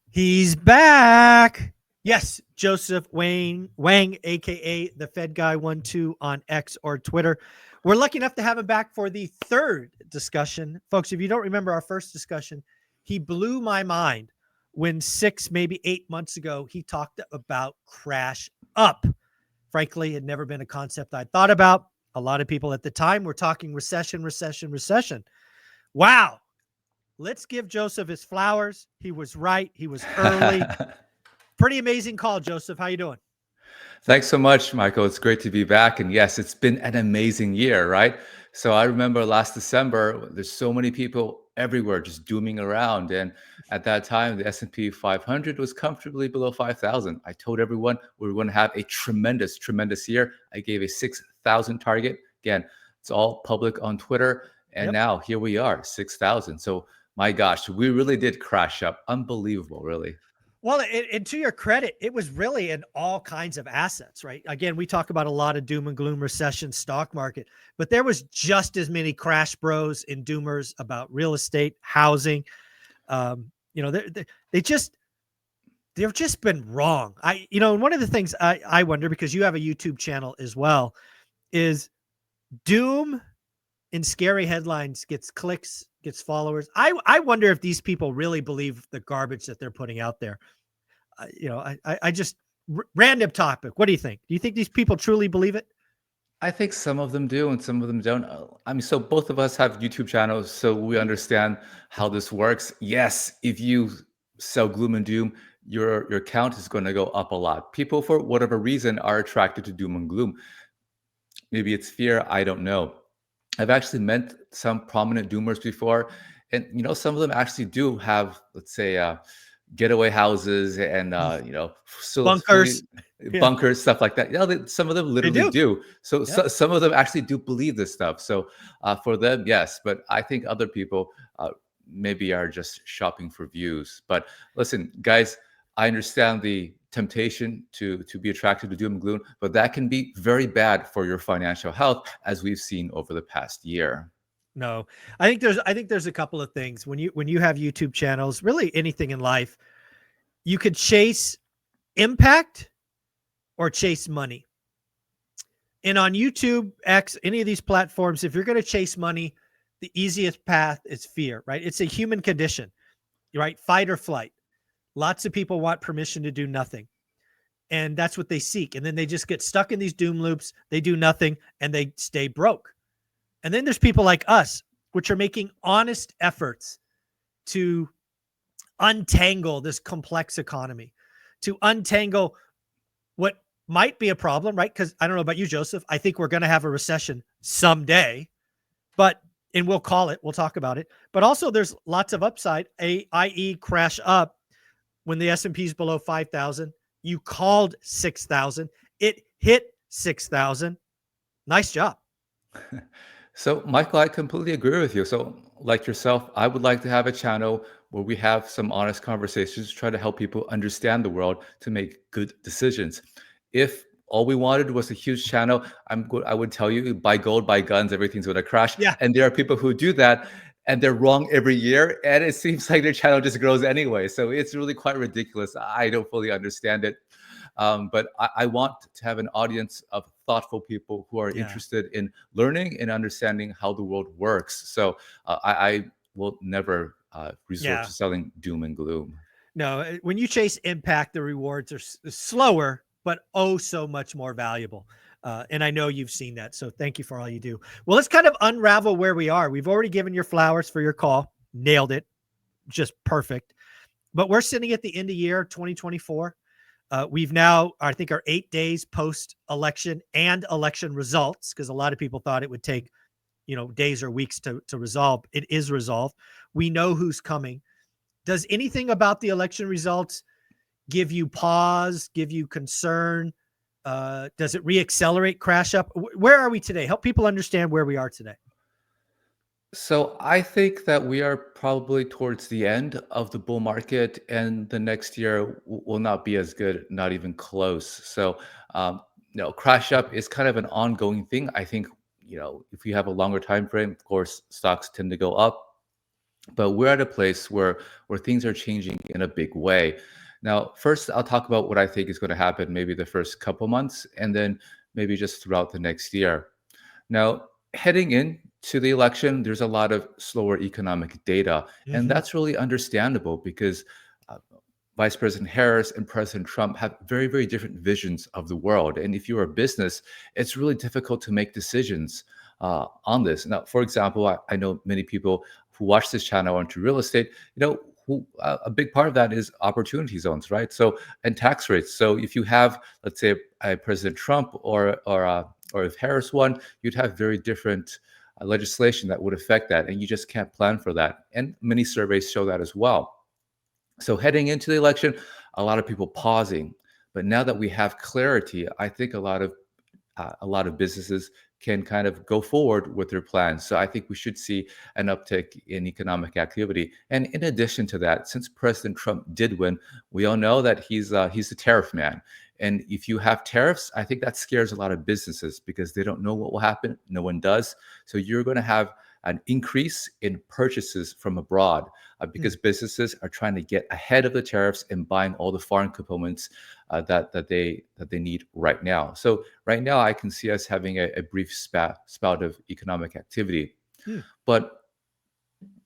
He's back. Yes, Joseph Wang, aka the Fed Guy 12 on X or Twitter. We're lucky enough to have him back for the third discussion. Folks, if you don't remember our first discussion, he blew my mind when 6, maybe 8 months ago, he talked about crash up. Frankly, it had never been a concept I'd thought about. A lot of people at the time were talking recession, recession, recession. Wow. Let's give Joseph his flowers. He was right. He was early. Pretty amazing call, Joseph. How you doing? Thanks so much, Michael. It's great to be back. And yes, it's been an amazing year, right? So I remember last December, there's so many people everywhere just dooming around. And at that time, the S&P 500 was comfortably below 5,000. I told everyone we were going to have a tremendous, tremendous year. I gave a 6,000 target. Again, it's all public on Twitter. And Yep. now here we are, 6,000. So my gosh, we really did crash up. Unbelievable, really. Well, and to your credit, it was really in all kinds of assets, right? Again, we talk about a lot of doom and gloom recession stock market, but there was just as many crash bros and doomers about real estate, housing. You know, they just they've just been wrong. And one of the things I wonder, because you have a YouTube channel as well, is doom in scary headlines gets clicks, gets followers. I wonder if these people really believe the garbage that they're putting out there. I just random topic. What do you think? Do you think these people truly believe it? I think some of them do and some of them don't. I mean, so both of us have YouTube channels, so we understand how this works. Yes, if you sell gloom and doom, your count is going to go up a lot. People, for whatever reason, are attracted to doom and gloom. Maybe it's fear. I don't know. I've actually met some prominent doomers before, and some of them actually do have, let's say, getaway houses and still Bunkers. fully Yeah, bunkers, stuff like that. Some of them they literally do. do. So, Yeah. some of them actually do believe this stuff. So for them, yes, but I think other people maybe are just shopping for views. But listen, guys, I understand the temptation to be attracted to doom and gloom, but that can be very bad for your financial health, as we've seen over the past year. No, I think there's a couple of things when you have YouTube channels, really anything in life, you could chase impact or chase money. And on YouTube, X, any of these platforms, if you're going to chase money, the easiest path is fear, right? It's a human condition, right? Fight or flight. Lots of people want permission to do nothing. And that's what they seek. And then they just get stuck in these doom loops. They do nothing and they stay broke. And then there's people like us, which are making honest efforts to untangle this complex economy, to untangle what might be a problem, right? Because I don't know about you, Joseph. I think we're going to have a recession someday, but and we'll call it, we'll talk about it. But also there's lots of upside, i.e. crash up when the S&P is below 5,000. You called 6,000. It hit 6,000. Nice job. So, Michael, I completely agree with you. So, like yourself, I would like to have a channel where we have some honest conversations, try to help people understand the world to make good decisions. If all we wanted was a huge channel, I would tell you, buy gold, buy guns, everything's going to crash. Yeah. And there are people who do that, and they're wrong every year, and it seems like their channel just grows anyway. So it's really quite ridiculous. I don't fully understand it. But I want to have an audience of thoughtful people who are Yeah. interested in learning and understanding how the world works. So I will never resort Yeah. to selling doom and gloom. No, when you chase impact, the rewards are slower, but oh, so much more valuable. And I know you've seen that. So thank you for all you do. Well, let's kind of unravel where we are. We've already given your flowers for your call. Nailed it. Just perfect. But we're sitting at the end of year 2024. We've now, I think, are 8 days post election and election results, because a lot of people thought it would take, days or weeks to resolve. It is resolved. We know who's coming. Does anything about the election results give you pause, give you concern? Does it reaccelerate crash up? Where are we today? Help people understand where we are today. So I think that we are probably towards the end of the bull market, and the next year will not be as good, not even close. So, crash up is kind of an ongoing thing. I think if you have a longer time frame, of course, stocks tend to go up. But we're at a place where things are changing in a big way. Now, first, I'll talk about what I think is going to happen maybe the first couple months, and then maybe just throughout the next year. Now, heading into the election, there's a lot of slower economic data, and Hmm. that's really understandable because uh, Vice President Harris and President Trump have very, very different visions of the world. And if you're a business, it's really difficult to make decisions on this. Now, for example, I know many people who watch this channel into real estate, who a big part of that is opportunity zones, right? So, and tax rates. So if you have, let's say, a President Trump or if Harris won, you'd have very different legislation that would affect that, and you just can't plan for that. And many surveys show that as well. So heading into the election, a lot of people pausing. But now that we have clarity, I think a lot of businesses can kind of go forward with their plans. So I think we should see an uptick in economic activity. And in addition to that, since President Trump did win, we all know that he's the tariff man. And if you have tariffs, I think that scares a lot of businesses because they don't know what will happen. No one does. So you're going to have an increase in purchases from abroad because businesses are trying to get ahead of the tariffs and buying all the foreign components that they need right now. So right now, I can see us having a brief spout of economic activity. Hmm. But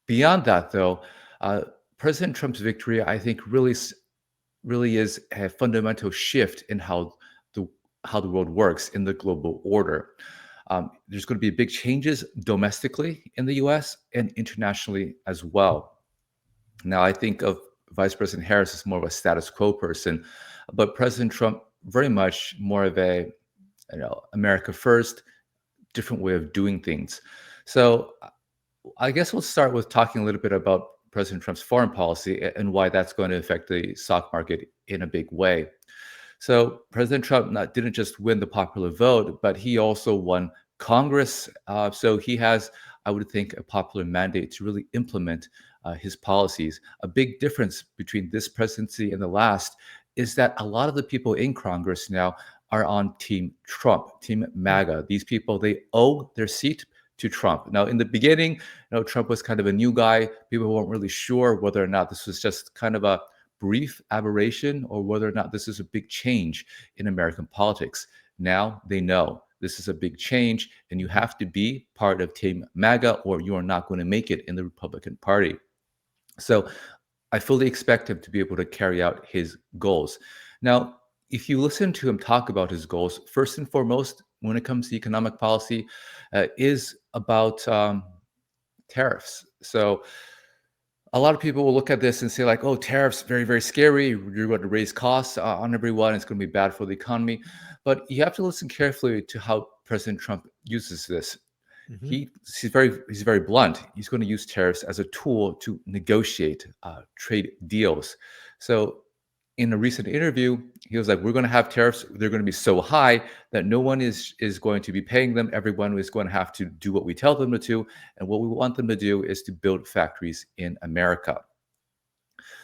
beyond that, though, uh, President Trump's victory, I think, really is a fundamental shift in the how the world works in the global order. There's going to be big changes domestically in the U.S. and internationally as well. Now, I think of Vice President Harris as more of a status quo person, but President Trump very much more of a America first, different way of doing things. So I guess we'll start with talking a little bit about President Trump's foreign policy and why that's going to affect the stock market in a big way. So President Trump didn't just win the popular vote, but he also won Congress. So he has, I would think, a popular mandate to really implement his policies. A big difference between this presidency and the last is that a lot of the people in Congress now are on Team Trump, Team Hmm. MAGA. These people, they owe their seat to Trump. Now, in the beginning, Trump was kind of a new guy. People weren't really sure whether or not this was just kind of a brief aberration or whether or not this is a big change in American politics. Now they know this is a big change, and you Mhm. have to be part of Team MAGA or you are not going to make it in the Republican Party. So I fully expect him to be able to carry out his goals. Now, if you listen to him talk about his goals, first and foremost, when it comes to economic policy, is about tariffs. So a lot of people will look at this and say like, oh, tariffs, very, very scary. You're going to raise costs on everyone. It's going to be bad for the economy. But you have to listen carefully to how President Trump uses this. Mhm. He's very blunt. He's going to use tariffs as a tool to negotiate trade deals. So in a recent interview, he was like, "We're going to have tariffs. They're going to be so high that no one is going to be paying them. Everyone is going to have to do what we tell them to do, and what we want them to do is to build factories in America."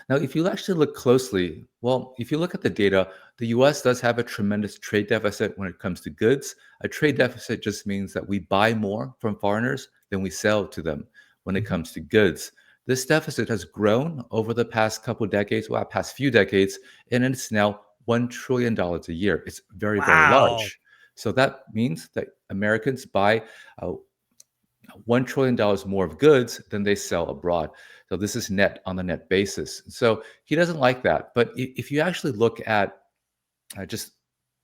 Now, if you actually look closely, well, if you look at the data, the US does have a tremendous trade deficit when it comes to goods. A trade deficit just means that we buy more from foreigners than we sell to them when it Mhm. comes to goods. This deficit has grown over the past couple decades, well, past few decades, and it's now $1 trillion a year. It's very, very Wow. large. So that means that Americans buy uh, $1 trillion more of goods than they sell abroad. So this is net on the net basis. So he doesn't like that. But if you actually look at just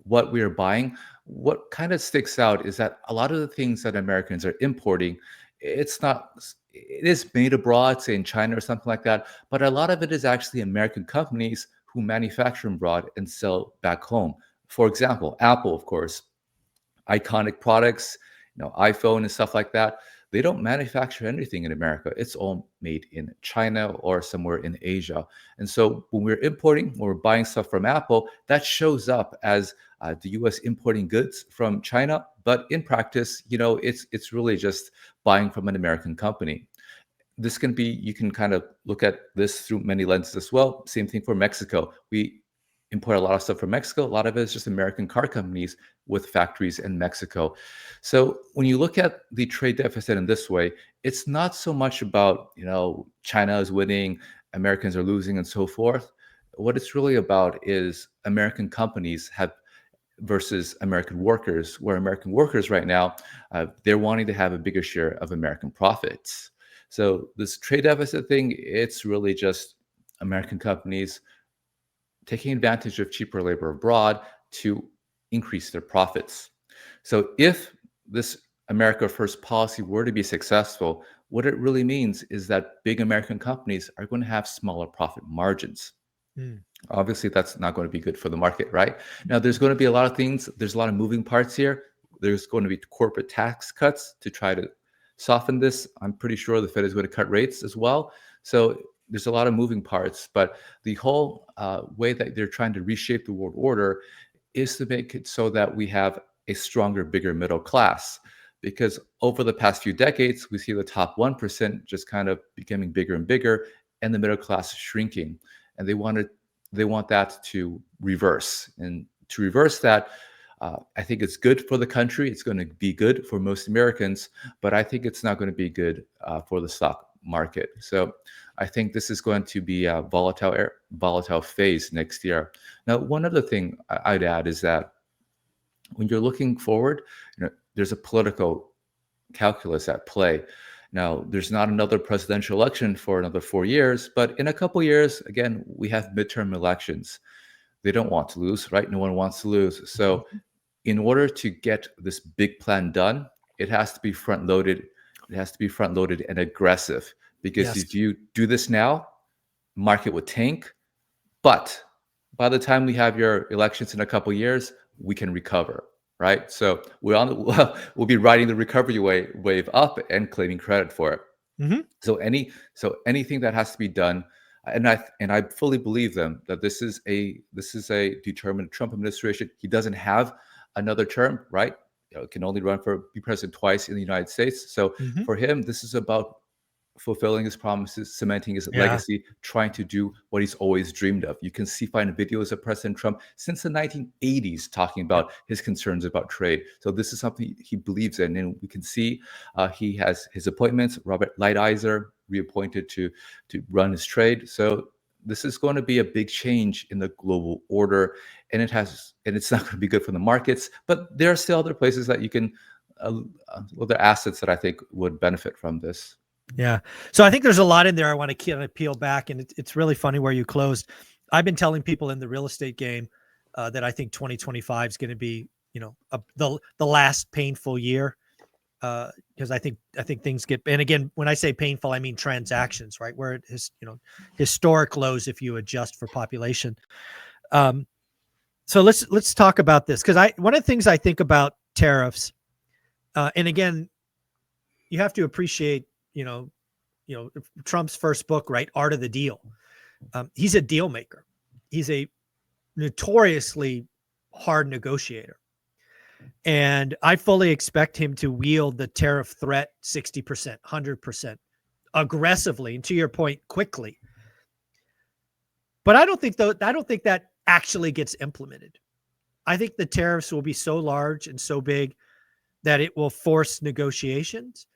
what we are buying, what kind of sticks out is that a lot of the things that Americans are importing, it's not, it is made abroad, say in China or something like that, but a lot of it is actually American companies who manufacture abroad and sell back home. For example, Apple, of course, iconic products, iPhone and stuff like that. They don't manufacture anything in America. It's all made in China or somewhere in Asia. And so when we're importing, when we're buying stuff from Apple, that shows up as the U.S. importing goods from China. But in practice, it's really just buying from an American company. This can be, you can kind of look at this through many lenses as well. Same thing for Mexico. We import a lot of stuff from Mexico. A lot of it is just American car companies with factories in Mexico. So when you look at the trade deficit in this way, it's not so much about, China is winning, Americans are losing, and so forth. What it's really about is American companies have versus American workers, where American workers right now, they're wanting to have a bigger share of American profits. So this trade deficit thing, it's really just American companies taking advantage of cheaper labor abroad to increase their profits. So if this America First policy were to be successful, what it really means is that big American companies are going to have smaller profit margins. Mm. Obviously, that's not going to be good for the market, right? Now, there's going to be a lot of things. There's a lot of moving parts here. There's going to be corporate tax cuts to try to soften this. I'm pretty sure the Fed is going to cut rates as well. So there's a lot of moving parts. But the whole way that they're trying to reshape the world order is to make it so that we have a stronger, bigger middle class. Because over the past few decades, we see the top 1% just kind of becoming bigger and bigger, and the middle class shrinking. And they want that to reverse. And to reverse that, I think it's good for the country. It's going to be good for most Americans, but I think it's not going to be good for the stock market. So I think this is going to be a volatile phase next year. Now, one other thing I'd add is that when you're looking forward, there's a political calculus at play. Now, there's not another presidential election for another 4 years, but in a couple years, again, we have midterm elections. They don't want to lose, right? No one wants to lose. So, in order to get this big plan done, it has to be front loaded. It has to be front loaded and aggressive, because Yes. if you do this now, market would tank. But by the time we have your elections in a couple years, we can recover, right? So we'll be riding the recovery wave up and claiming credit for it. Hmm. So anything that has to be done, and I fully believe them that this is a determined Trump administration. He doesn't have another term, right? Can only run for be president twice in the United States. So Hmm. for him, this is about fulfilling his promises, cementing his Yeah. legacy, trying to do what he's always dreamed of. You can find videos of President Trump since the 1980s talking Yep. about his concerns about trade. So this is something he believes in, and we can see he has his appointments. Robert Lighthizer reappointed to run his trade. So this is going to be a big change in the global order, and it's not going to be good for the markets. But there are still other places that you can, other assets that I think would benefit from this. Yeah. So I think there's a lot in there I want to kind of peel back, and it's really funny where you closed. I've been telling people in the real estate game that I think 2025 is going to be, the last painful year, because I think things get, and again, when I say painful, I mean transactions, right? Where it is, historic lows if you adjust for population. So let's talk about this, because one of the things I think about tariffs, and again, you have to appreciate, Trump's first book, right? Art of the Deal. He's a deal maker. He's a notoriously hard negotiator. And I fully expect him to wield the tariff threat 60%, 100% aggressively, and to your point, quickly. But I don't think that actually gets implemented. I think the tariffs will be so large and so big that it will force negotiations.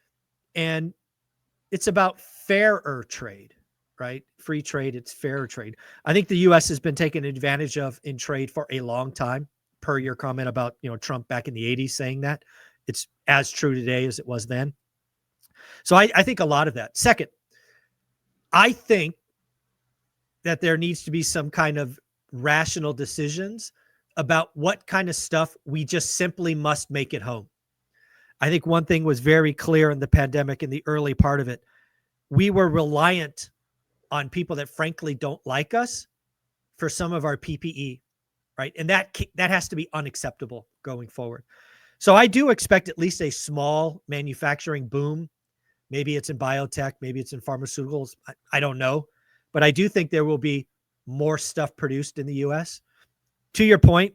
And it's about fairer trade, right? Free trade, it's fairer trade. I think the U.S. has been taken advantage of in trade for a long time, per your comment about, Trump back in the 80s saying that. It's as true today as it was then. So I think a lot of that. Second, I think that there needs to be some kind of rational decisions about what kind of stuff we just simply must make it home. I think one thing was very clear in the pandemic, in the early part of it. We were reliant on people that frankly don't like us for some of our PPE, right? And that has to be unacceptable going forward. So I do expect at least a small manufacturing boom. Maybe it's in biotech, maybe it's in pharmaceuticals. I don't know. But I do think there will be more stuff produced in the US. To your point,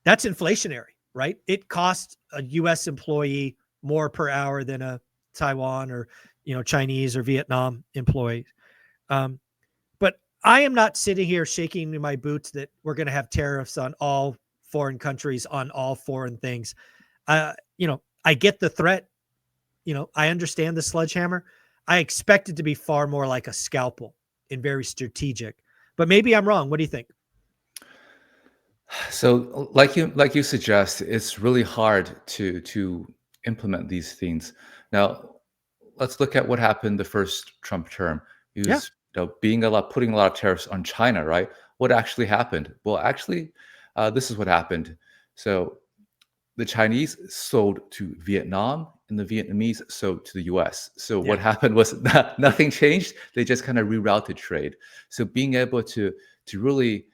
that's inflationary, right? It costs a US employee more per hour than a Taiwan or Chinese or Vietnam employee. But I am not sitting here shaking in my boots that we're going to have tariffs on all foreign countries on all foreign things. I get the threat. I understand the sledgehammer. I expect it to be far more like a scalpel and very strategic. But maybe I'm wrong. What do you think? So, like you suggest, it's really hard to implement these things. Now, let's look at what happened the first Trump term. He Yeah. was, putting a lot of tariffs on China, right? What actually happened? Well, actually, this is what happened. So the Chinese sold to Vietnam and the Vietnamese sold to the US. So Yeah. what happened was nothing changed. They just kind of rerouted trade. So being able to really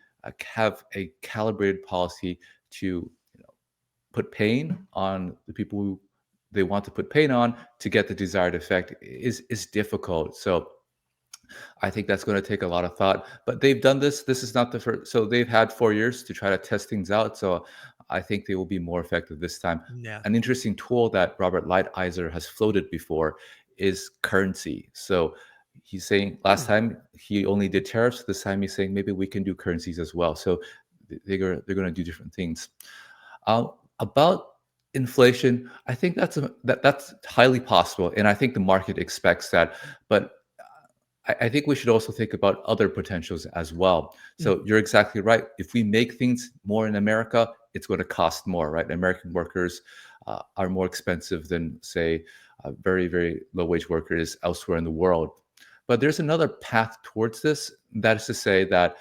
have a calibrated policy to put pain on the people who they want to put pain on to get the desired effect is difficult. So I think that's going to take a lot of thought, but they've done this. This is not the first. So they've had 4 years to try to test things out. So I think they will be more effective this time. Yeah. An interesting tool that Robert Lighthizer has floated before is currency. So he's saying last Hmm. time he only did tariffs. This time he's saying maybe we can do currencies as well. So they're going to do different things. About inflation, I think that's highly possible, and I think the market expects that. But I think we should also think about other potentials as well. Hmm. So you're exactly right. If we make things more in America, it's going to cost more, right? American workers are more expensive than, say, very, very low wage workers elsewhere in the world. But there's another path towards this. That is to say that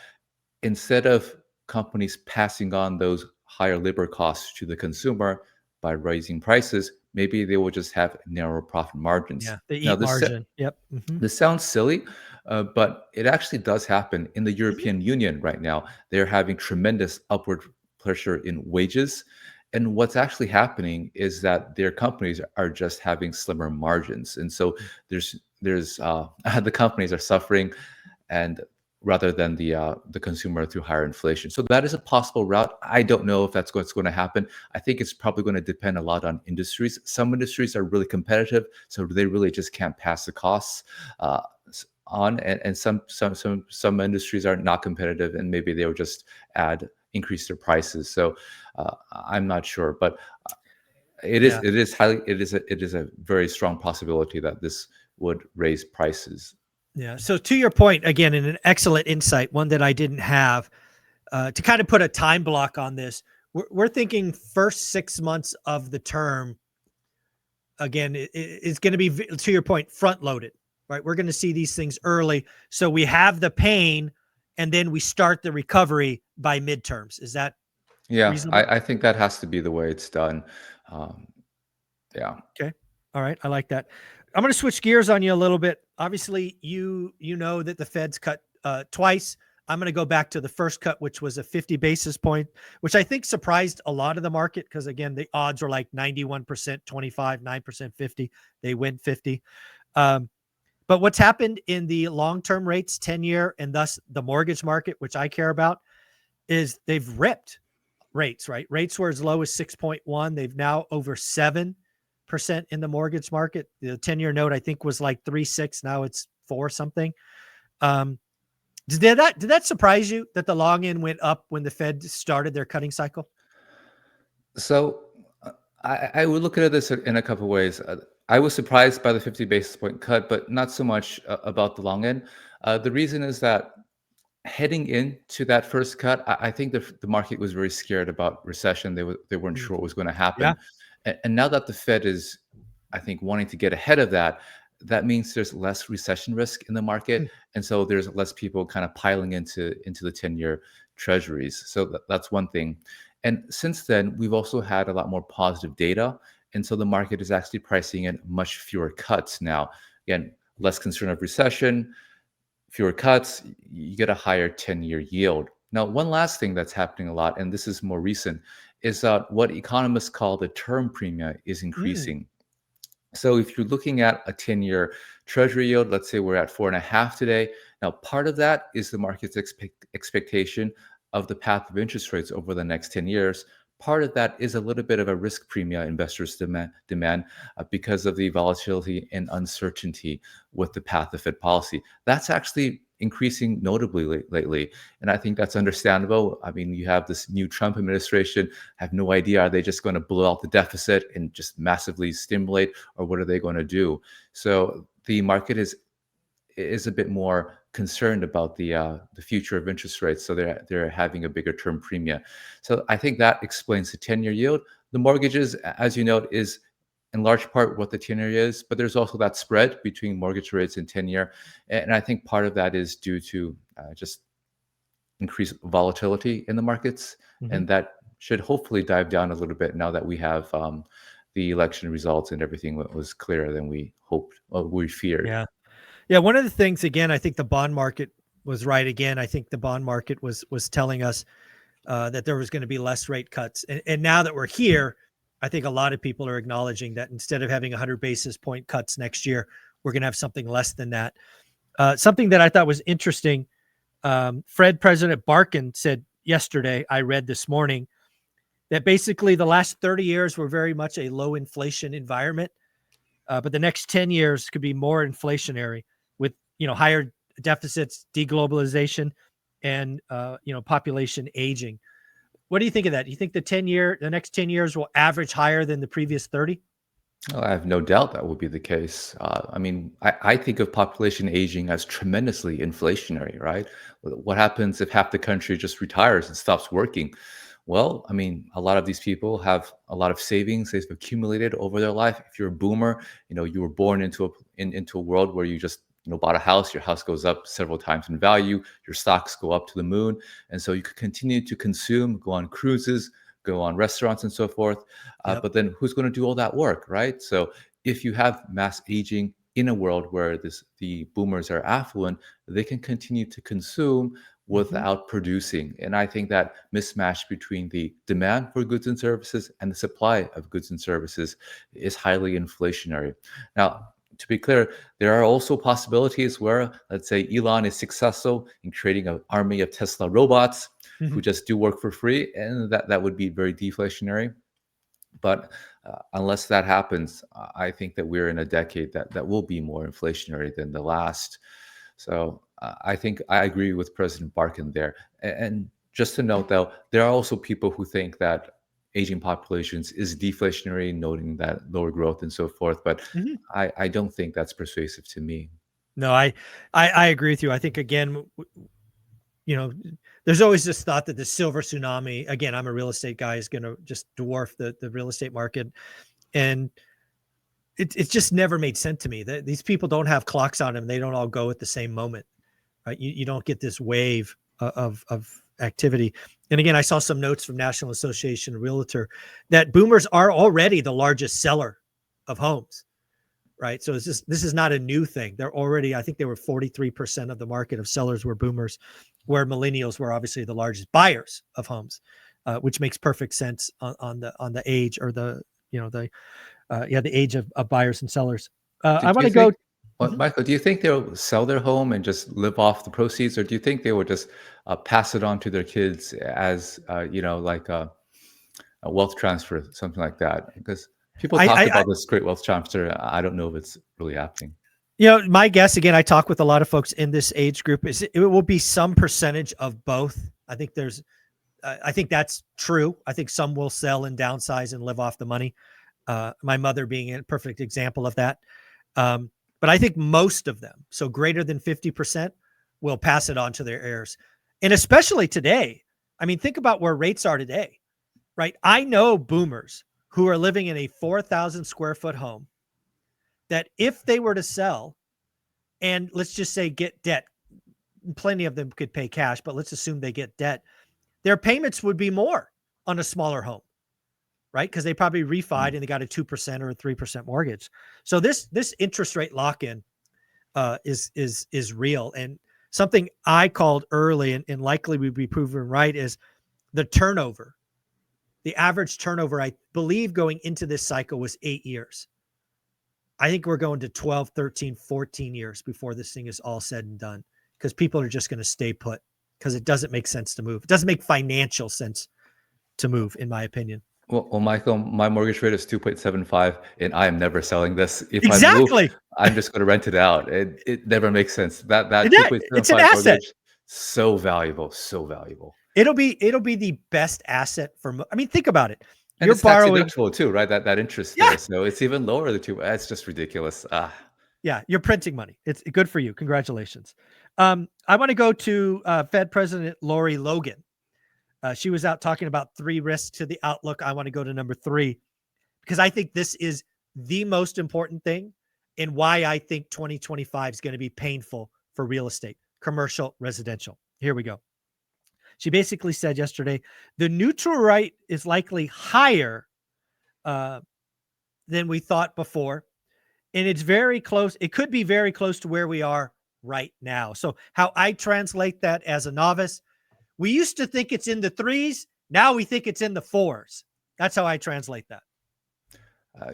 instead of companies passing on those higher labor costs to the consumer by raising prices, maybe they will just have narrower profit margins. Yeah. They Now, eat margin. Yep. Hmm. this sounds silly, but it actually does happen in the Hmm. European Union right now. They're having tremendous upward pressure in wages. And what's actually happening is that their companies are just having slimmer margins. And so there's the companies are suffering, and rather than the consumer through higher inflation. So that is a possible route. I don't know if that's what's going to happen. I think it's probably going to depend a lot on industries. Some industries are really competitive, so they really just can't pass the costs on, and some industries are not competitive, and maybe they'll just increase their prices. So I'm not sure, but Yeah. it is a very strong possibility that this would raise prices. Yeah. So to your point, again, in an excellent insight, one that I didn't have, to kind of put a time block on this, we're thinking first 6 months of the term. Again, it's going to be, to your point, front loaded, right? We're going to see these things early, so we have the pain, and then we start the recovery by midterms. Is that Yeah, reasonable? I think that has to be the way it's done. Um, yeah. Okay. All right. I like that. I'm going to switch gears on you a little bit. Obviously, you know that the Fed's cut twice. I'm going to go back to the first cut, which was a 50 basis point, which I think surprised a lot of the market because, again, the odds were like 91%, 25, 9%, 50. They win 50. Um, but what's happened in the long-term rates, 10-year, and thus the mortgage market, which I care about, is they've ripped rates, right? Rates were as low as 6.1. They've now over 7% in the mortgage market. The 10-year note, I think, was like 3.6. Now it's 4 something. Um, did that surprise you that the long end went up when the Fed started their cutting cycle? So I would look at this in a couple of ways. I was surprised by the 50 basis point cut, but not so much about the long end. The reason is that heading into that first cut, I think the market was very scared about recession. They weren't Mm. sure what was going to Yeah. happen, and now that the Fed is, I think, wanting to get ahead of that, that means there's less recession risk in the market, Mm. and so there's less people kind of piling into the 10-year treasuries. So that's one thing. And since then, we've also had a lot more positive data, and so the market is actually pricing in much fewer cuts now. Again, less concern of recession, fewer cuts, you get a higher 10-year yield. Now, one last thing that's happening a lot, and this is more recent, is that what economists call the term premium is Mm. increasing. So if you're looking at a 10-year treasury yield, let's say we're at 4.5 today. Now, part of that is the market's expectation of the path of interest rates over the next 10 years. Part of that is a little bit of a risk premium investors demand because of the volatility and uncertainty with the path of Fed policy. That's actually increasing notably lately. And I think that's understandable. I mean, you have this new Trump administration, have no idea, are they just going to blow out the deficit and just massively stimulate, or what are they going to do? So the market is a bit more concerned about the future of interest rates, so they're having a bigger term premium. So I think that explains the 10-year yield. The mortgages, as you note, is in large part what the 10-year is, but there's also that spread between mortgage rates and 10-year, and I think part of that is due to just increased volatility in the markets, Mhm. and that should hopefully dive down a little bit now that we have the election results and everything was clearer than we hoped or we feared. Yeah. Yeah, one of the things, again, I think the bond market was right again. I think the bond market was telling us that there was going to be less rate cuts, and now that we're here, I think a lot of people are acknowledging that instead of having 100 basis point cuts next year, we're going to have something less than that. Something that I thought was interesting. Fed President Barkin said yesterday, I read this morning, that basically the last 30 years were very much a low inflation environment, but the next 10 years could be more inflationary with, higher deficits, deglobalization, and, population aging. What do you think of that? Do you think the next 10 years will average higher than the previous 30? Oh, I have no doubt that will be the case. I mean, I think of population aging as tremendously inflationary, right? What happens if half the country just retires and stops working? Well, I mean, a lot of these people have a lot of savings they've accumulated over their life. If you're a boomer, you were born into a world where you just bought a house. Your house goes up several times in value. Your stocks go up to the moon, and so you could continue to consume, go on cruises, go on restaurants, and so forth. Yep. But then who's going to do all that work, right? So if you have mass aging in a world where the boomers are affluent, they can continue to consume Hmm. without producing. And I think that mismatch between the demand for goods and services and the supply of goods and services is highly inflationary. Now, to be clear, there are also possibilities where, let's say, Elon is successful in creating an army of Tesla robots who Hmm. just do work for free, and that would be very deflationary. But unless that happens, I think that we're in a decade that will be more inflationary than the last. So I think I agree with President Barkin there. And just to note, though, there are also people who think that aging populations is deflationary, noting that lower growth and so forth. But Hmm. I don't think that's persuasive to me. No, I agree with you. I think, again, you know, there's always this thought that the silver tsunami, again, I'm a real estate guy, is going to just dwarf the real estate market. And it just never made sense to me that these people don't have clocks on them. They don't all go at the same moment, right? You don't get this wave of activity. And again, I saw some notes from National Association of Realtor that boomers are already the largest seller of homes, right? So this is not a new thing. They're already, I think they were 43% of the market of sellers were boomers, where millennials were obviously the largest buyers of homes, which makes perfect sense on the age, or the age of buyers and sellers. I Did want you to go. think, well, Mhm. Michael, do you think they'll sell their home and just live off the proceeds, or do you think they would just pass it on to their kids as, like a wealth transfer, something like that? Because people talk I about this great wealth transfer. I don't know if it's really happening. My guess, again, I talk with a lot of folks in this age group, is it will be some percentage of both. I think that's true. I think some will sell and downsize and live off the money. My mother being a perfect example of that. Um, but I think most of them, so greater than 50%, will pass it on to their heirs. And especially today, I mean, think about where rates are today, right? I know boomers who are living in a 4,000 square foot home that if they were to sell and, let's just say, get debt, plenty of them could pay cash, but let's assume they get debt, their payments would be more on a smaller home, right? Because they probably refied Mm. and they got a 2% or a 3% mortgage. So this interest rate lock in is real. And something I called early, and likely would be proven right, is the turnover. The average turnover, I believe, going into this cycle was 8 years. I think we're going to 12, 13, 14 years before this thing is all said and done, because people are just going to stay put, because it doesn't make sense to move. It doesn't make financial sense to move, in my opinion. Well, Michael, my mortgage rate is 2.75, and I am never selling this. If I move, Exactly. I'm just going to rent it out. It never makes sense. That It's an 2.75 asset. mortgage, so valuable, so valuable. It'll be the best asset for. I mean, think about it. And You're it's tax borrowing. deductible too, right? That interest Yeah, there. So it's even lower than two. It's just ridiculous. Ah, yeah. You're printing money. It's good for you. Congratulations. I want to go to Fed President Lori Logan. She was out talking about 3 risks to the outlook. I want to go to number 3 because I think this is the most important thing and why I think 2025 is going to be painful for real estate, commercial, residential. Here we go. She basically said yesterday the neutral rate is likely higher uh, than we thought before. And it's very close. It could be very close to where we are right now. So, how I translate that as a novice, we used to think it's in the 3s. Now we think it's in the 4s. That's how I translate that.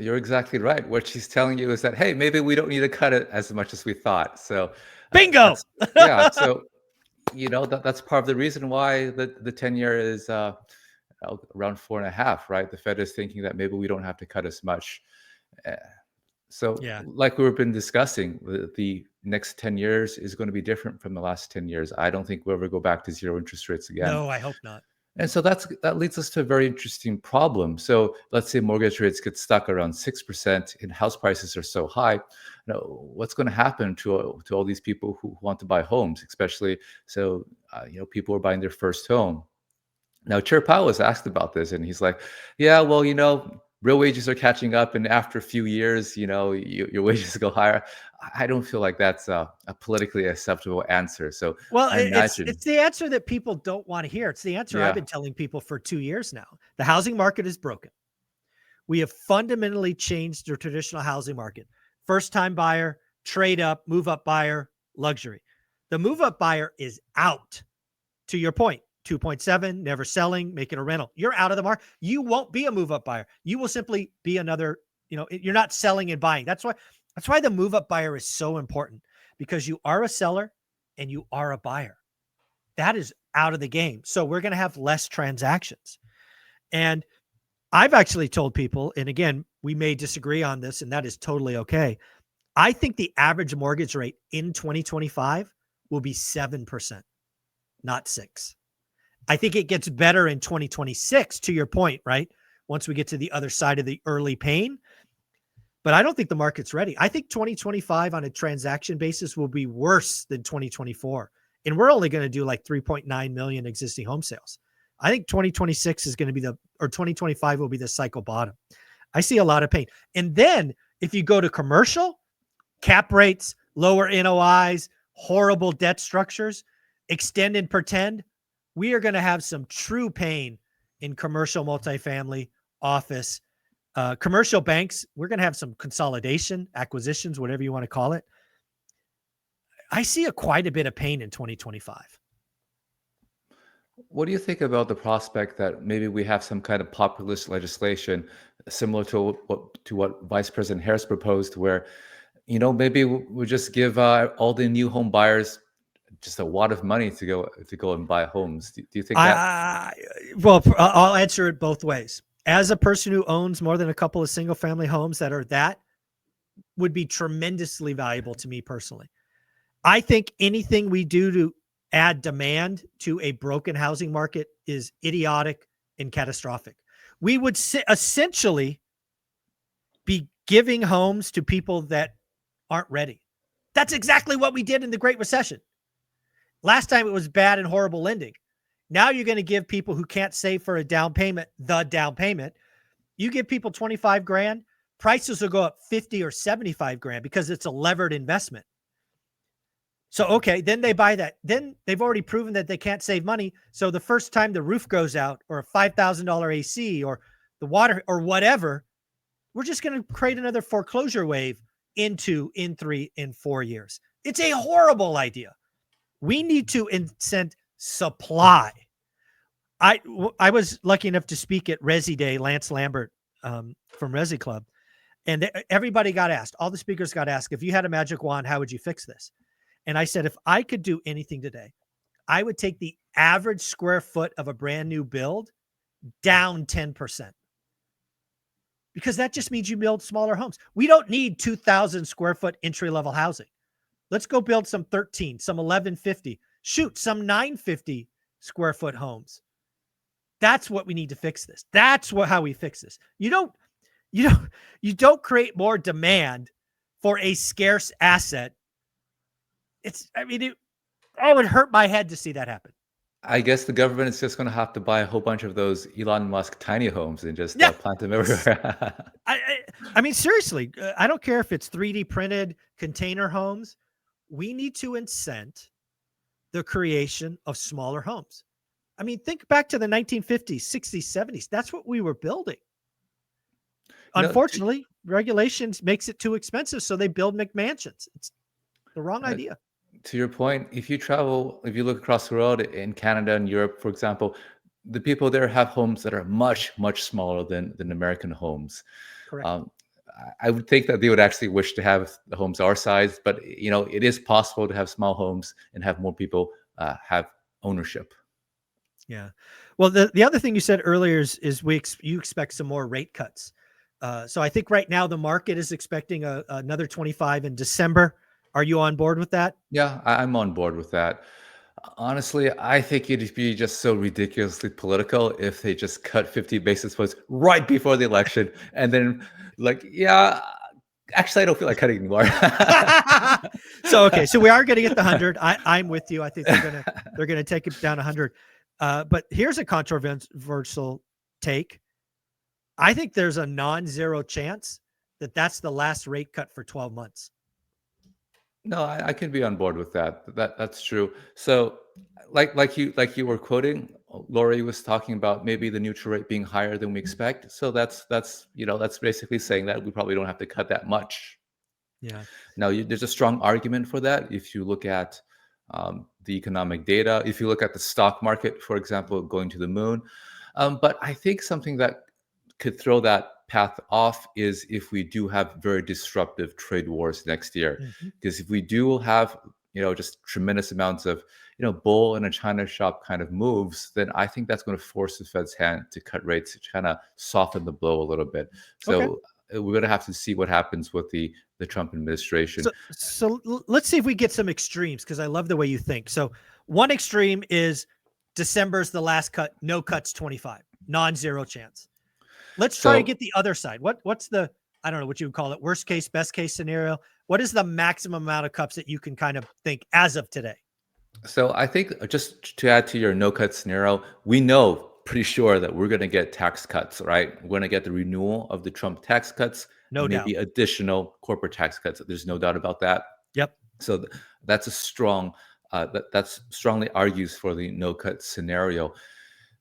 you're exactly right. What she's telling you is that, hey, maybe we don't need to cut it as much as we thought. So Bingo. that's yeah. So that's part of the reason why the 10-year is around 4.5, right? The Fed is thinking that maybe we don't have to cut as much. Uh, So, Yeah. like we've been discussing, the next 10 years is going to be different from the last 10 years. I don't think we'll ever go back to zero interest rates again. No, I hope not. And so that leads us to a very interesting problem. So let's say mortgage rates get stuck around 6% and house prices are so high. What's going to happen to all these people who want to buy homes, especially people are buying their first home. Now, Chair Powell was asked about this, and he's like, "Yeah, well, real wages are catching up, and after a few years, your wages go higher." I don't feel like that's a politically acceptable answer. So Well, I imagine, it's the answer that people don't want to hear. It's the answer I've yeah, been telling people for 2 years now. The housing market is broken. We have fundamentally changed the traditional housing market. First time buyer, trade up, move up buyer, luxury. The move up buyer is out. To your point, 2.7, never selling, making a rental. You're out of the market. You won't be a move up buyer. You will simply be another, you're not selling and buying. That's why the move up buyer is so important because you are a seller and you are a buyer. That is out of the game. So we're going to have less transactions. And I've actually told people, and again, we may disagree on this, and that is totally okay. I think the average mortgage rate in 2025 will be 7%, not 6. I think it gets better in 2026, to your point, right? Once we get to the other side of the early pain. But I don't think the market's ready. I think 2025 on a transaction basis will be worse than 2024. And we're only going to do like 3.9 million existing home sales. I think 2026 is going to be 2025 will be the cycle bottom. I see a lot of pain. And then if you go to commercial, cap rates, lower NOIs, horrible debt structures, extend and pretend, we are going to have some true pain in commercial multifamily, office, commercial banks. We're going to have some consolidation, acquisitions, whatever you want to call it. I see quite a bit of pain in 2025. what do you think about the prospect that maybe we have some kind of populist legislation similar to what Vice President Harris proposed, where maybe we just give all the new home buyers just a wad of money to go and buy homes. Do you think that? Well, I'll answer it both ways. As a person who owns more than a couple of single family homes that would be tremendously valuable to me personally. I think anything we do to add demand to a broken housing market is idiotic and catastrophic. We would essentially be giving homes to people that aren't ready. That's exactly what we did in the Great Recession. Last time it was bad and horrible lending. Now you're going to give people who can't save for a down payment, the down payment. You give people 25 grand, prices will go up 50 or 75 grand because it's a levered investment. So, okay, then they buy that. Then they've already proven that they can't save money. So the first time the roof goes out or a $5,000 AC or the water or whatever, we're just going to create another foreclosure wave in 3 and 4 years. It's a horrible idea. We need to incent supply. I was lucky enough to speak at Resi Day, Lance Lambert from Resi Club, and everybody got asked, all the speakers got asked, if you had a magic wand, how would you fix this? And I said, if I could do anything today, I would take the average square foot of a brand new build down 10%. because that just means you build smaller homes. We don't need 2,000 square foot entry level housing. Let's go build some 13, some 1150, shoot, some 950 square foot homes. That's what we need to fix this. That's how we fix this. You don't create more demand for a scarce asset. I would hurt my head to see that happen. I guess the government is just going to have to buy a whole bunch of those Elon Musk tiny homes and just Yeah. plant them everywhere. I mean, seriously, I don't care if it's 3D printed container homes. We need to incent the creation of smaller homes. I mean, think back to the 1950s, 60s, 70s. That's what we were building. Unfortunately, regulations makes it too expensive, so they build McMansions. It's the wrong idea. To your point, if you look across the world in Canada and Europe, for example, the people there have homes that are much, much smaller than American homes. Correct. I would think that they would actually wish to have the homes our size, but it is possible to have small homes and have more people have ownership. Yeah. Well, the other thing you said earlier is you expect some more rate cuts. So I think right now the market is expecting another 25 in December. Are you on board with that? Yeah, I'm on board with that. Honestly, I think it'd be just so ridiculously political if they just cut 50 basis points right before the election and then actually, I don't feel like cutting anymore. So we are going to get the 100. I'm with you. I think they're gonna take it down 100. But here's a controversial take. I think there's a non-zero chance that that's the last rate cut for 12 months. No, I can be on board with that. That's true. So, like you were quoting, Lori was talking about maybe the neutral rate being higher than we expect. So that's basically saying that we probably don't have to cut that much. Yeah. Now, there's a strong argument for that if you look at the economic data. If you look at the stock market, for example, going to the moon. But I think something that could throw that path off is if we do have very disruptive trade wars next year. Because if we do have just tremendous amounts of bull in a china shop kind of moves, then I think that's going to force the Fed's hand to cut rates, to kind of soften the blow a little bit. So we're going to have to see what happens with the Trump administration. So let's see if we get some extremes, because I love the way you think. So one extreme is December's the last cut, no cuts 25, non-zero chance. Let's try to get the other side. What's the, I don't know what you would call it, worst case, best case scenario? What is the maximum amount of cuts that you can kind of think as of today? So I think, just to add to your no cut scenario, we know pretty sure that we're going to get tax cuts, right? We're going to get the renewal of the Trump tax cuts, no doubt. Maybe additional corporate tax cuts. There's no doubt about that. Yep. So that's a strong, that's strongly argues for the no cut scenario.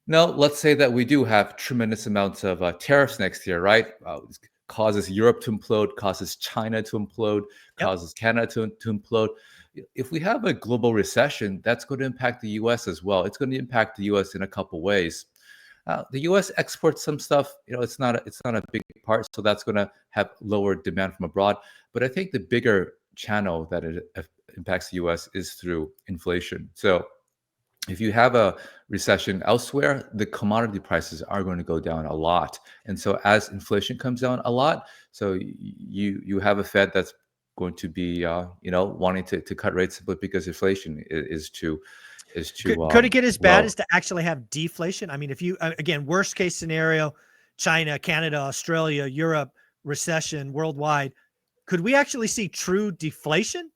Now, let's say that we do have tremendous amounts of tariffs next year, right? Causes Europe to implode, causes China to implode, causes Canada to implode. If we have a global recession, that's going to impact the U.S. as well. It's going to impact the U.S. in a couple ways. The U.S. exports some stuff. It's not a big part, so that's going to have lower demand from abroad. But I think the bigger channel that it impacts the U.S. is through inflation. So if you have a recession elsewhere, the commodity prices are going to go down a lot. And so as inflation comes down a lot, so you have a Fed that's going to be wanting to cut rates simply because inflation is too could it get as bad low. as to actually have deflation? I mean, if you again, worst case scenario, China, Canada, Australia, Europe, recession worldwide, could we actually see true deflation?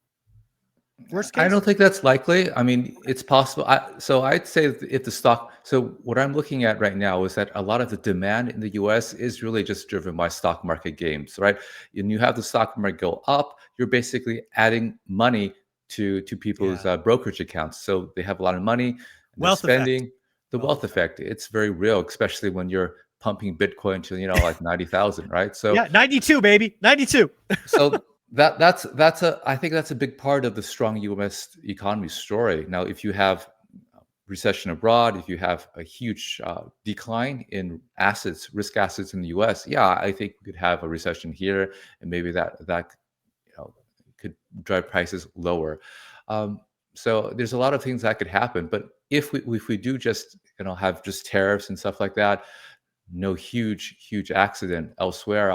Worst case? I don't think that's likely. I mean, it's possible. So I'd say if the stock. So what I'm looking at right now is that a lot of the demand in the U.S. is really just driven by stock market gains, right? And you have the stock market go up, you're basically adding money to people's brokerage accounts. So they have a lot of money, and they're spending. Effect. The wealth effect. It's very real, especially when you're pumping Bitcoin to like 90,000, right? So 92, baby, 92. So I think that's a big part of the strong U.S. economy story. Now, if you have recession abroad, if you have a huge decline in risk assets in the U.S., I think we could have a recession here, and maybe that could drive prices lower. So there's a lot of things that could happen. But if we do just have just tariffs and stuff like that, no huge accident elsewhere,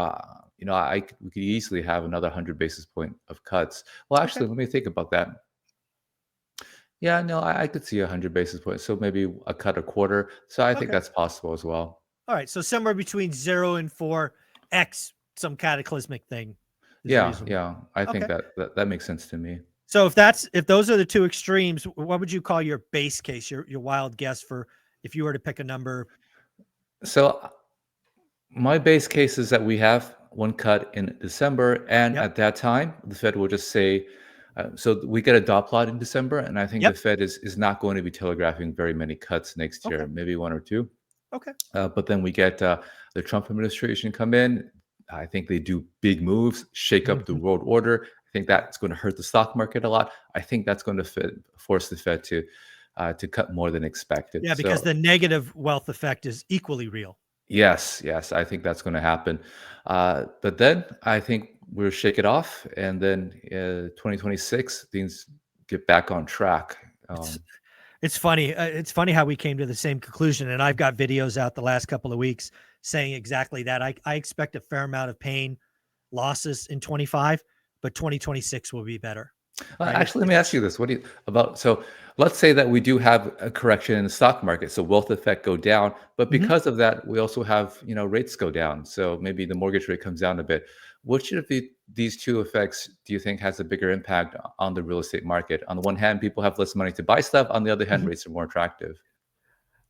we could easily have another 100 basis point of cuts. Well, Okay. actually, let me think about that. Yeah, no, I could see 100 basis points. So maybe a cut a quarter. So I think Okay. that's possible as well. All right. So somewhere between 0 and 4x, some cataclysmic thing is Yeah, reasonable. yeah. I think Okay. that makes sense to me. So if those are the two extremes, what would you call your base case, your wild guess for if you were to pick a number? So my base case is that we have one cut in December, and Yep. at that time, the Fed will just say, so we get a dot plot in December, and I think the Yep. Fed is not going to be telegraphing very many cuts next Okay. year, maybe one or two. Okay. But then we get the Trump administration come in. I think they do big moves, shake up the Mhm. world order. I think that's going to hurt the stock market a lot. I think that's going to force the Fed to cut more than expected. Yeah, because So the negative wealth effect is equally real. yes, I think that's going to happen. But then I think we'll shake it off, and then 2026 things get back on track. It's it's funny. It's funny how we came to the same conclusion. And I've got videos out the last couple of weeks saying exactly that. I expect a fair amount of pain, losses in 25, but 2026 will be better. Right. Actually, let me ask you this: What do you about? So, let's say that we do have a correction in the stock market, so wealth effect go down, but Mhm. because of that, we also have rates go down. So maybe the mortgage rate comes down a bit. Which of these two effects do you think has a bigger impact on the real estate market? On the one hand, people have less money to buy stuff. On the other hand, Mhm. rates are more attractive.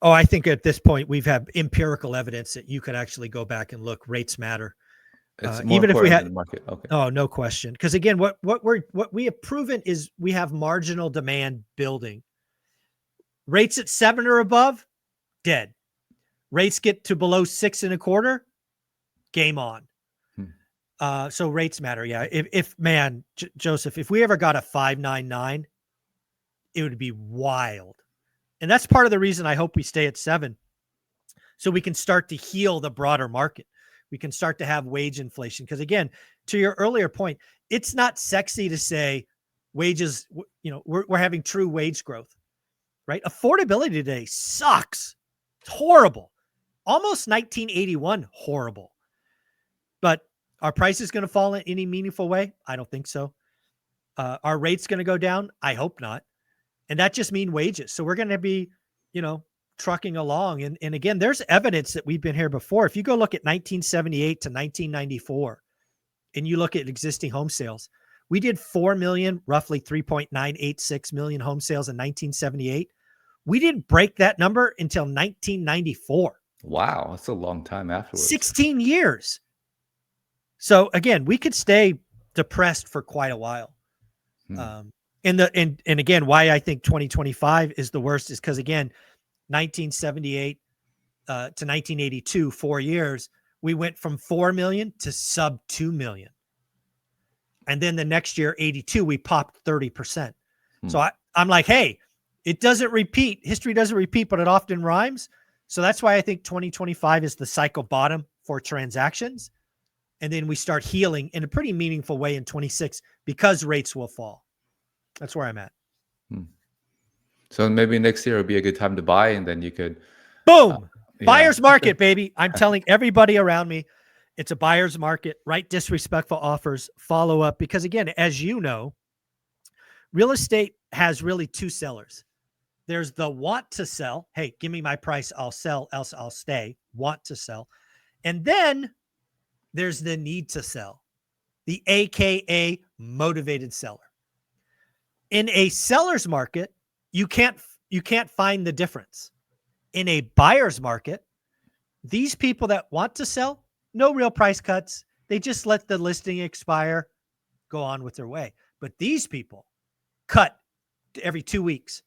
Oh, I think at this point we've had empirical evidence that you could actually go back and look. Rates matter, It's more even if we important than had. the market. Okay. Oh, no question. Because again, what we have proven is we have marginal demand building. Rates at 7 or above, dead. Rates get to below 6.25, game on. Hmm. So rates matter. Yeah. If man, Joseph, if we ever got a 5.99, it would be wild. And that's part of the reason I hope we stay at 7, so we can start to heal the broader market. We can start to have wage inflation. Because again, to your earlier point, it's not sexy to say wages, we're having true wage growth, right? Affordability today sucks. It's horrible. Almost 1981 horrible. But are prices going to fall in any meaningful way? I don't think so. Are rates going to go down? I hope not. And that just means wages. So we're going to be, trucking along. And again, there's evidence that we've been here before. If you go look at 1978 to 1994, and you look at existing home sales, we did 4 million, roughly 3.986 million home sales in 1978. We didn't break that number until 1994. Wow, that's a long time afterwards. 16 years. So again, we could stay depressed for quite a while. Hmm. And again, why I think 2025 is the worst is because again, 1978 to 1982, 4 years, we went from 4 million to sub 2 million. And then the next year, 82, we popped 30%. Hmm. So I'm like, hey, it doesn't repeat. History doesn't repeat, but it often rhymes. So that's why I think 2025 is the cycle bottom for transactions. And then we start healing in a pretty meaningful way in 26 because rates will fall. That's where I'm at. Hmm. So maybe next year would be a good time to buy, and then you could, Boom. yeah. Buyer's market, baby. I'm telling everybody around me, it's a buyer's market. Write disrespectful offers, follow up. Because again, as you know, real estate has really two sellers. There's the want to sell. Hey, give me my price. I'll sell, else I'll stay. Want to sell. And then there's the need to sell, the AKA motivated seller. In a seller's market, you can't find the difference. In a buyer's market, these people that want to sell, no real price cuts. They just let the listing expire, go on with their way. But these people cut every 2 weeks.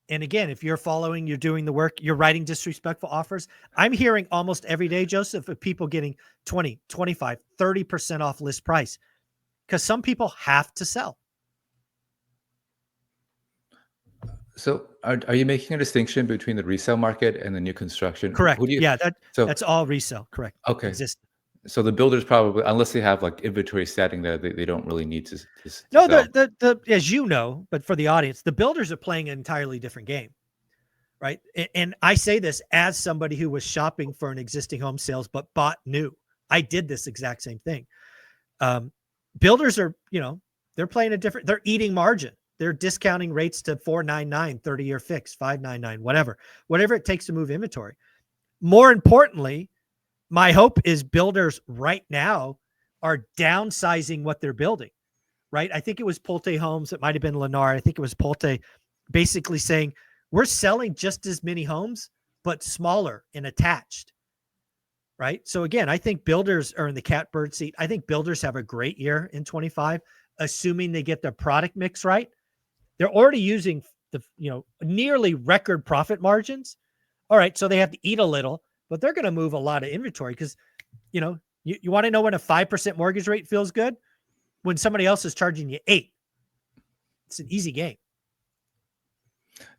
And again, if you're following, you're doing the work, you're writing disrespectful offers. I'm hearing almost every day, Joseph, of people getting 20, 25, 30% off list price because some people have to sell. So are you making a distinction between the resale market and the new construction? Who Correct. do you Yeah, so that's all resale. Correct. okay. Exist. So the builders probably, unless they have like inventory standing there, they don't really need to No, sell. the as you know, but for the audience, the builders are playing an entirely different game. right? And I say this as somebody who was shopping for an existing home sales but bought new. I did this exact same thing. Builders are, they're playing a different, they're eating margin. They're discounting rates to 4.99, 30-year fix, 5.99, whatever it takes to move inventory. More importantly, my hope is builders right now are downsizing what they're building, right? I think it was Pulte Homes. It might've been Lennar. I think it was Pulte basically saying, we're selling just as many homes, but smaller and attached. Right. So again, I think builders are in the catbird seat. I think builders have a great year in 25, assuming they get their product mix right. They're already using the, nearly record profit margins. All right. So they have to eat a little, but they're going to move a lot of inventory because, you want to know when a 5% mortgage rate feels good? When somebody else is charging you 8. It's an easy game.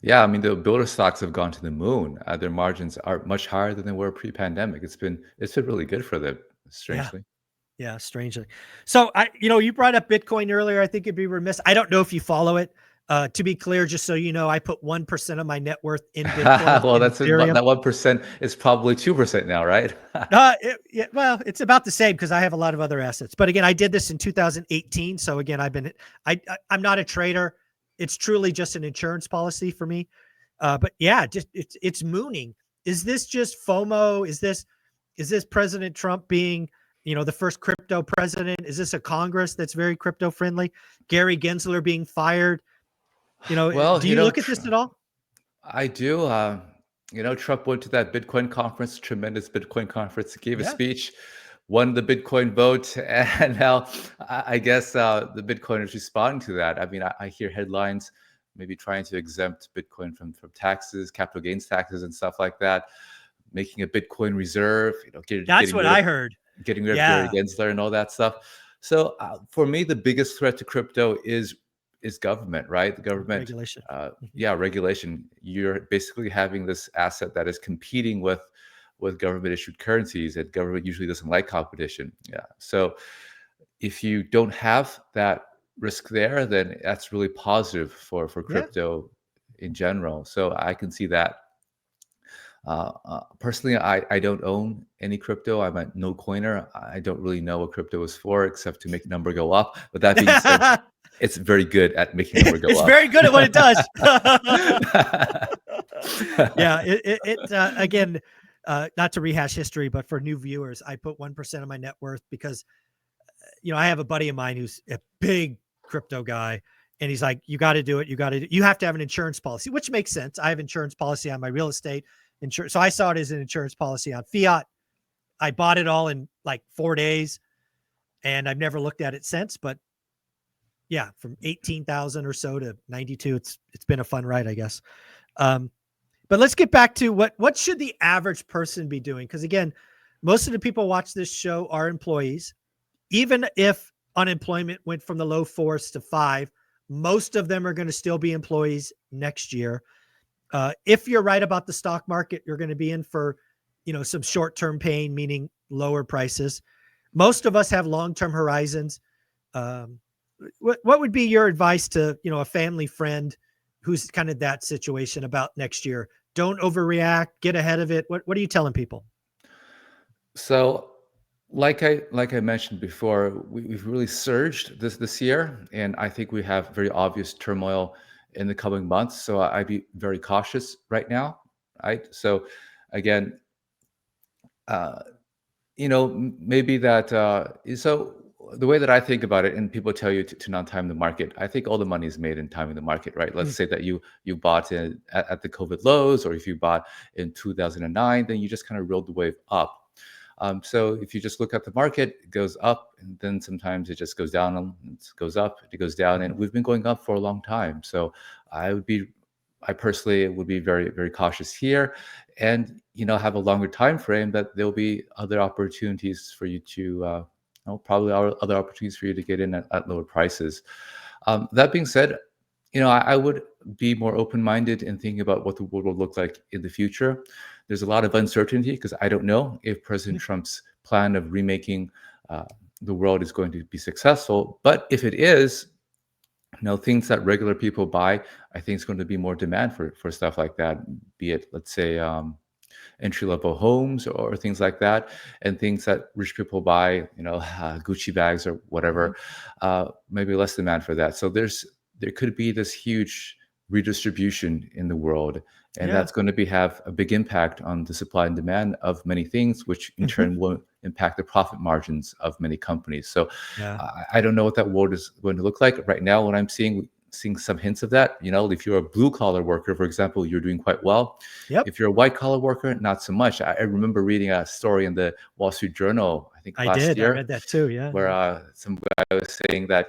Yeah, I mean, the builder stocks have gone to the moon. Their margins are much higher than they were pre-pandemic. It's been really good for them, strangely. Yeah, strangely. So you brought up Bitcoin earlier. I think it'd be remiss. I don't know if you follow it. To be clear, just so you know, I put 1% of my net worth in Bitcoin. Well, in that's Ethereum. that 1% is probably 2% now, right? Well, it's about the same because I have a lot of other assets. But again, I did this in 2018. So again, I'm not a trader. It's truly just an insurance policy for me. But yeah, just it's mooning. Is this just FOMO? Is this President Trump being, the first crypto president? Is this a Congress that's very crypto friendly? Gary Gensler being fired? Well, Do you look at this at all? I do. Trump went to that Bitcoin conference, tremendous Bitcoin conference, gave a speech, won the Bitcoin vote, and now I guess the Bitcoiners responding to that. I mean, I hear headlines maybe trying to exempt Bitcoin from taxes, capital gains taxes, and stuff like that, making a Bitcoin reserve. That's what I heard. Getting rid of Gary Gensler and all that stuff. So for me, the biggest threat to crypto is government, right? The government regulation. Regulation. You're basically having this asset that is competing with government issued currencies, and government usually doesn't like competition. So if you don't have that risk there, then that's really positive for crypto in general. So I can see that. Personally, I don't own any crypto. I'm a no coiner. I don't really know what crypto is for except to make number go up. But that being said, it's very good at making number go up. It's very good at what it does. Again, not to rehash history, but for new viewers, I put 1% of my net worth because, I have a buddy of mine who's a big crypto guy. And he's like, you got to do it. You have to have an insurance policy, which makes sense. I have insurance policy on my real estate insurance. So I saw it as an insurance policy on fiat. I bought it all in like 4 days and I've never looked at it since, but yeah, from 18,000 or so to 92, it's been a fun ride, I guess. But let's get back to what should the average person be doing? Because again, most of the people watch this show are employees. Even if unemployment went from the low 4s to 5, most of them are going to still be employees next year. If you're right about the stock market, you're going to be in for, some short-term pain, meaning lower prices. Most of us have long-term horizons. What would be your advice to, a family friend who's kind of that situation about next year? Don't overreact, get ahead of it. What are you telling people? So like I mentioned before, we've really surged this year, and I think we have very obvious turmoil in the coming months. So I'd be very cautious right now, right? So again, maybe that. So the way that I think about it, and people tell you to not time the market, I think all the money is made in timing the market, right? Let's say that you bought at the COVID lows, or if you bought in 2009, then you just kind of rode the wave up. So if you just look at the market, it goes up, and then sometimes it just goes down, and it goes up, it goes down, and we've been going up for a long time. So I personally would be very, very cautious here, and have a longer time frame that there'll be other opportunities for you to, probably other opportunities for you to get in at lower prices. That being said, I would be more open-minded in thinking about what the world will look like in the future. There's a lot of uncertainty because I don't know if President Trump's plan of remaking the world is going to be successful. But if it is, things that regular people buy, I think it's going to be more demand for stuff like that, be it, let's say, entry level homes or things like that, and things that rich people buy, Gucci bags or whatever, maybe less demand for that. So there could be this huge redistribution in the world, and Yeah. that's going to have a big impact on the supply and demand of many things, which in turn will impact the profit margins of many companies. So Yeah. I don't know what that world is going to look like right now. What I'm seeing some hints of that. If you're a blue collar worker, for example, you're doing quite well. Yep. If you're a white collar worker, not so much. I remember reading a story in the Wall Street Journal, I think I last did. I year, read that too. Yeah. where some guy was saying that,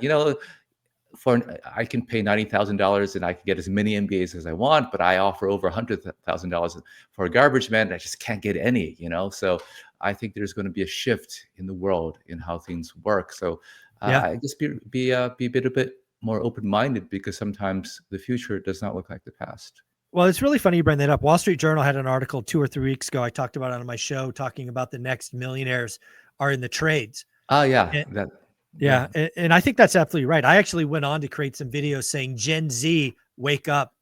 I can pay $90,000 and I can get as many MBAs as I want, but I offer over $100,000 for a garbage man. I just can't get any. So I think there's going to be a shift in the world in how things work. So Yeah. I just be a bit more open minded, because sometimes the future does not look like the past. Well, it's really funny you bring that up. Wall Street Journal had an article 2 or 3 weeks ago. I talked about it on my show, talking about the next millionaires are in the trades. Oh yeah, And, that yeah. yeah. And I think that's absolutely right. I actually went on to create some videos saying, Gen Z, wake up,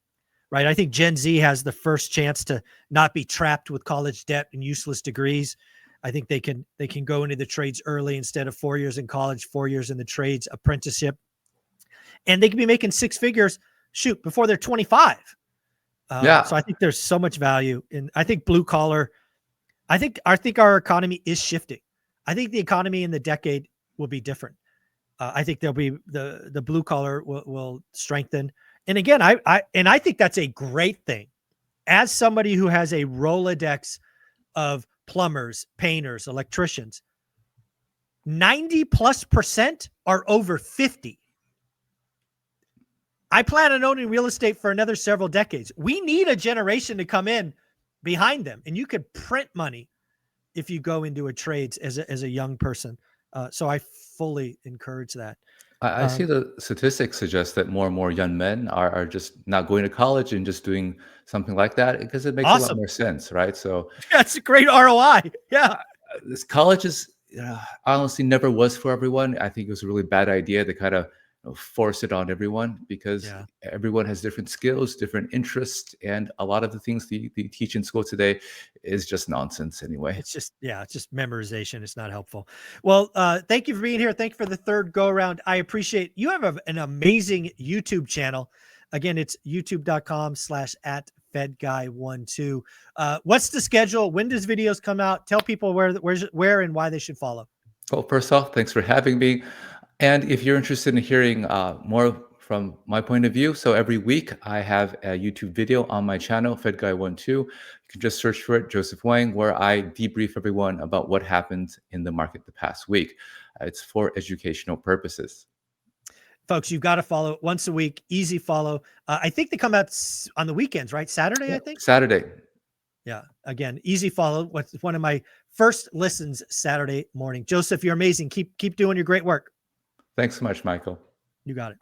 right? I think Gen Z has the first chance to not be trapped with college debt and useless degrees. I think they can go into the trades early instead of 4 years in college, 4 years in the trades apprenticeship, and they can be making 6 figures, before they're 25. So I Yeah, think there's so much value in, I think blue collar, I think our economy is shifting. I think the economy in the decade will be different. I think there'll be the blue collar will strengthen. And again, I think that's a great thing. As somebody who has a Rolodex of plumbers, painters, electricians, 90+% are over 50. I plan on owning real estate for another several decades. We need a generation to come in behind them, and you could print money if you go into a trades as a young person. So I fully encourage that. I see the statistics suggest that more and more young men are just not going to college and just doing something like that, because it makes a lot Awesome. more sense, right? So That's a great ROI. Yeah. this college is honestly never was for everyone. I think it was a really bad idea to kind of force it on everyone, because Yeah. everyone has different skills, different interests, and a lot of the things they teach in school today is just nonsense anyway. It's just memorization. It's not helpful. Well, thank you for being here. Thank you for the third go around. I appreciate you have an amazing YouTube channel. Again, it's youtube.com/@FedGuy12. What's the schedule? When does videos come out? Tell people where and why they should follow. Well, first off, thanks for having me. And if you're interested in hearing more from my point of view, so every week I have a YouTube video on my channel, FedGuy12. You can just search for it, Joseph Wang, where I debrief everyone about what happened in the market the past week. It's for educational purposes. Folks, you've got to follow it once a week. Easy follow. I think they come out on the weekends, right? Saturday, Yeah, I think. Saturday. Yeah. Again, easy follow. What's one of my first listens Saturday morning. Joseph, you're amazing. Keep doing your great work. Thanks so much, Michael. You got it.